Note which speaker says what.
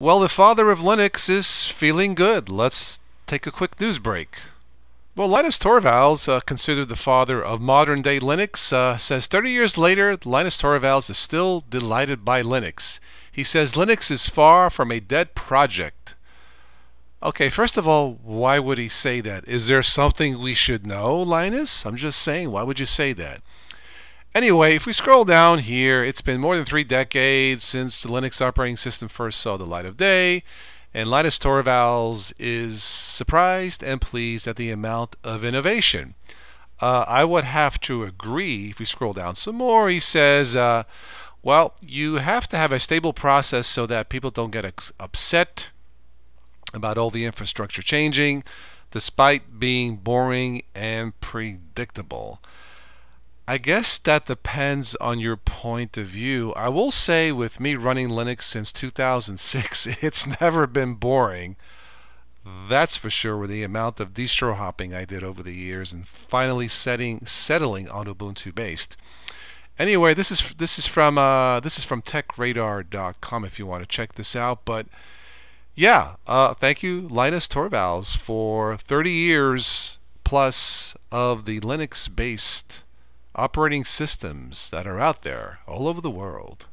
Speaker 1: Well, the father of Linux is feeling good. Let's take a quick news break. Well, Linus Torvalds, considered the father of modern day Linux, says 30 years later, Linus Torvalds is still delighted by Linux. He says Linux is far from a dead project. Okay, first of all, why would he say that? Is there something we should know, Linus? I'm just saying, why would you say that? Anyway, if we scroll down here, it's been more than 3 decades since the Linux operating system first saw the light of day, and Linus Torvalds is surprised and pleased at the amount of innovation. I would have to agree. If we scroll down some more, he says, well, you have to have a stable process so that people don't get upset about all the infrastructure changing, despite being boring and predictable. I guess that depends on your point of view. I will say with me running Linux since 2006, it's never been boring. That's for sure, with the amount of distro hopping I did over the years and finally settling on Ubuntu based. Anyway, this is from TechRadar.com if you want to check this out. But yeah, thank you, Linus Torvalds, for 30 years plus of the Linux based operating systems that are out there all over the world.